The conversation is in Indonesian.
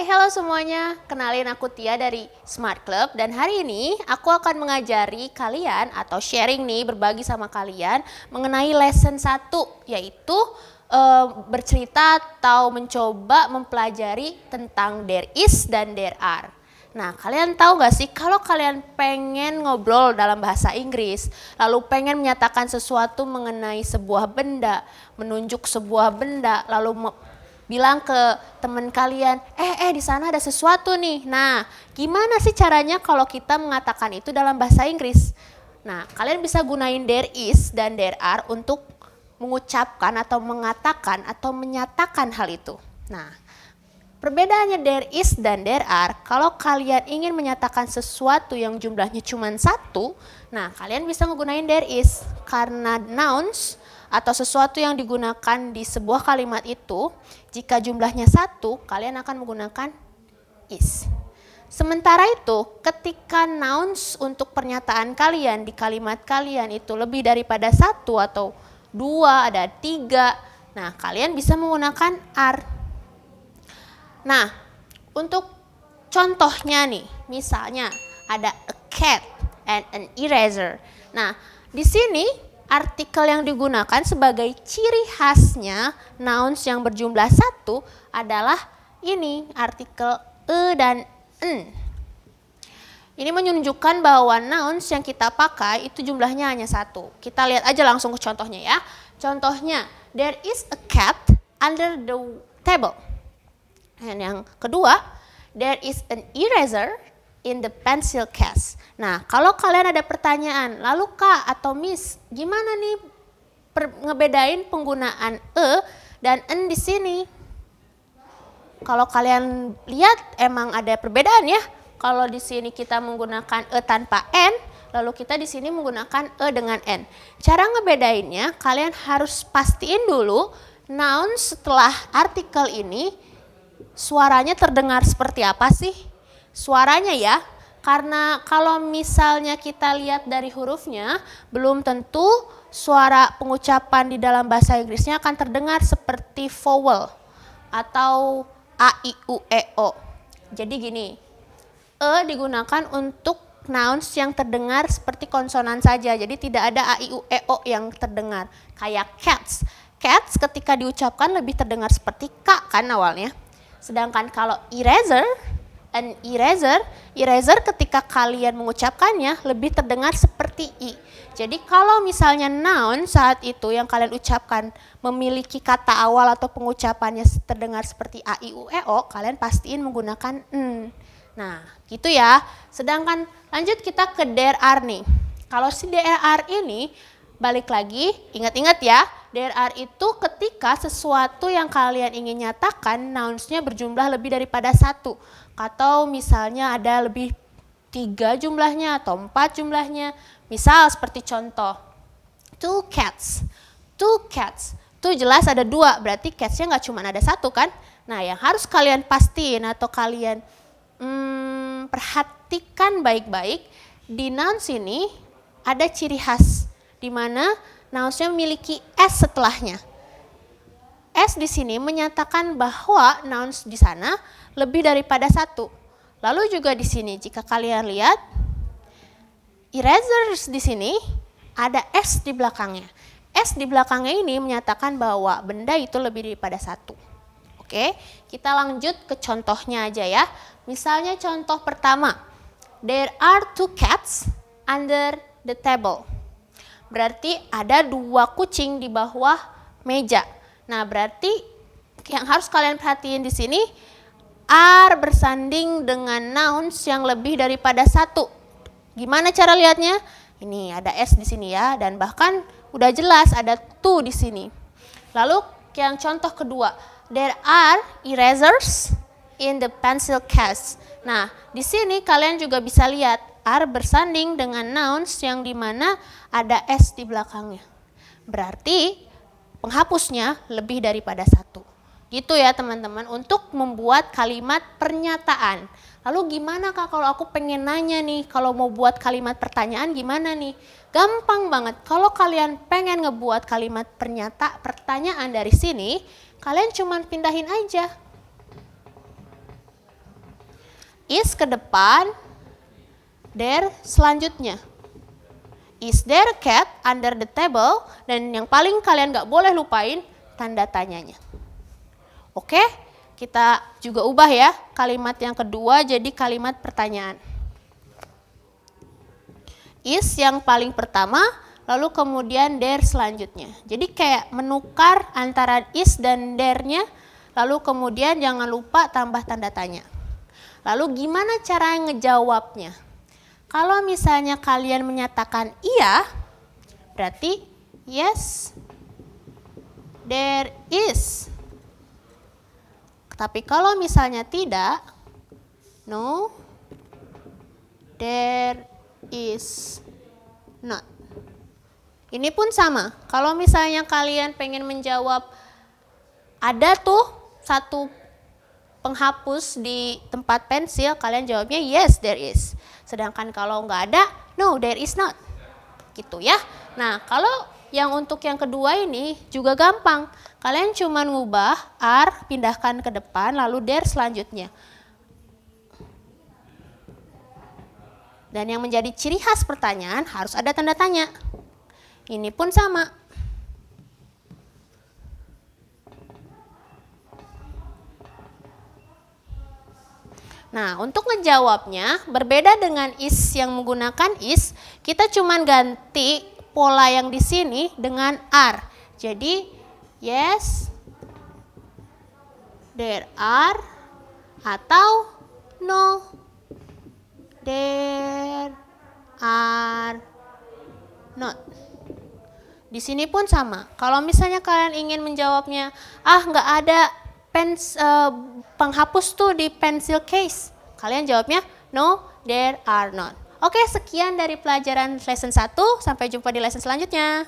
Halo semuanya. Kenalin aku Tia dari Smart Club dan hari ini aku akan mengajari kalian atau sharing nih, berbagi sama kalian mengenai lesson 1 yaitu bercerita atau mencoba mempelajari tentang there is dan there are. Nah, kalian tahu gak sih kalau kalian pengen ngobrol dalam bahasa Inggris, lalu pengen menyatakan sesuatu mengenai sebuah benda, menunjuk sebuah benda, lalu bilang ke teman kalian, di sana ada sesuatu nih. Nah, gimana sih caranya kalau kita mengatakan itu dalam bahasa Inggris? Nah, kalian bisa gunain there is dan there are untuk mengucapkan atau mengatakan atau menyatakan hal itu. Nah, perbedaannya there is dan there are, kalau kalian ingin menyatakan sesuatu yang jumlahnya cuma 1, nah kalian bisa menggunakan there is karena nouns atau sesuatu yang digunakan di sebuah kalimat itu, jika jumlahnya 1, kalian akan menggunakan is. Sementara itu, ketika nouns untuk pernyataan kalian di kalimat kalian itu lebih daripada 1 atau 2, ada 3, nah kalian bisa menggunakan are. Nah, untuk contohnya nih, misalnya ada a cat and an eraser. Nah, di sini artikel yang digunakan sebagai ciri khasnya nouns yang berjumlah 1 adalah ini, artikel e dan n. Ini menunjukkan bahwa nouns yang kita pakai itu jumlahnya hanya 1. Kita lihat aja langsung ke contohnya ya. Contohnya, there is a cat under the table. Dan yang kedua, there is an eraser in the pencil case. Nah, kalau kalian ada pertanyaan, lalu Kak atau Miss, gimana nih ngebedain penggunaan e dan n di sini? Kalau kalian lihat emang ada perbedaan ya. Kalau di sini kita menggunakan e tanpa n, lalu kita di sini menggunakan e dengan n. Cara ngebedainnya, kalian harus pastiin dulu noun setelah artikel ini suaranya terdengar seperti apa sih? Suaranya ya, karena kalau misalnya kita lihat dari hurufnya, belum tentu suara pengucapan di dalam bahasa Inggrisnya akan terdengar seperti vowel atau a, i, u, e, o. Jadi gini, e digunakan untuk nouns yang terdengar seperti konsonan saja, jadi tidak ada a, i, u, e, o yang terdengar. Kayak cats. Cats ketika diucapkan lebih terdengar seperti k kan awalnya. Sedangkan kalau eraser, an eraser, eraser ketika kalian mengucapkannya lebih terdengar seperti i. Jadi kalau misalnya noun saat itu yang kalian ucapkan memiliki kata awal atau pengucapannya terdengar seperti a, i, u, e, o, kalian pastiin menggunakan n. Nah, gitu ya. Sedangkan lanjut kita ke there are nih. Kalau si there are ini, balik lagi, ingat-ingat ya, there are itu ketika sesuatu yang kalian ingin nyatakan nounsnya berjumlah lebih daripada 1. Atau misalnya ada lebih 3 jumlahnya atau 4 jumlahnya. Misal seperti contoh, two cats. Two cats. Itu jelas ada 2, berarti catsnya nggak cuma ada 1 kan? Nah, yang harus kalian pastiin atau kalian perhatikan baik-baik, di nouns ini ada ciri khas di mana nounsnya memiliki s setelahnya. S di sini menyatakan bahwa nouns di sana lebih daripada 1. Lalu juga di sini jika kalian lihat erasers di sini ada s di belakangnya. S di belakangnya ini menyatakan bahwa benda itu lebih daripada 1. Oke, kita lanjut ke contohnya aja ya. Misalnya contoh pertama, there are 2 cats under the table. Berarti ada 2 kucing di bawah meja. Nah, berarti yang harus kalian perhatiin di sini are bersanding dengan nouns yang lebih daripada 1. Gimana cara lihatnya? Ini ada s di sini ya, dan bahkan udah jelas ada to di sini. Lalu yang contoh kedua, there are erasers in the pencil case. Nah, di sini kalian juga bisa lihat are bersanding dengan nouns yang dimana ada s di belakangnya. Berarti penghapusnya lebih daripada 1. Gitu ya teman-teman untuk membuat kalimat pernyataan. Lalu gimana Kak kalau aku pengen nanya nih, kalau mau buat kalimat pertanyaan gimana nih? Gampang banget. Kalau kalian pengen ngebuat kalimat pertanyaan dari sini, kalian cuman pindahin aja. Is ke depan, there selanjutnya. Is there a cat under the table? Dan yang paling kalian gak boleh lupain tanda tanyanya. Oke, kita juga ubah ya kalimat yang kedua jadi kalimat pertanyaan. Is yang paling pertama, lalu kemudian there selanjutnya. Jadi kayak menukar antara is dan there-nya, lalu kemudian jangan lupa tambah tanda tanya. Lalu gimana cara ngejawabnya? Kalau misalnya kalian menyatakan iya, berarti yes, there is. Tapi kalau misalnya tidak, no, there is not. Ini pun sama. Kalau misalnya kalian pengen menjawab, ada tuh satu penghapus di tempat pensil, kalian jawabnya yes, there is. Sedangkan kalau nggak ada, no, there is not. Gitu ya. Nah, kalau yang untuk yang kedua ini juga gampang. Kalian cuma ngubah are, pindahkan ke depan, lalu there selanjutnya. Dan yang menjadi ciri khas pertanyaan harus ada tanda tanya. Ini pun sama. Nah, untuk ngejawabnya berbeda dengan is yang menggunakan is, kita cuma ganti pola yang di sini dengan are. Jadi, yes, there are, atau no, there are not. Di sini pun sama. Kalau misalnya kalian ingin menjawabnya, nggak ada penghapus tuh di pencil case. Kalian jawabnya, no, there are not. Oke, sekian dari pelajaran lesson 1. Sampai jumpa di lesson selanjutnya.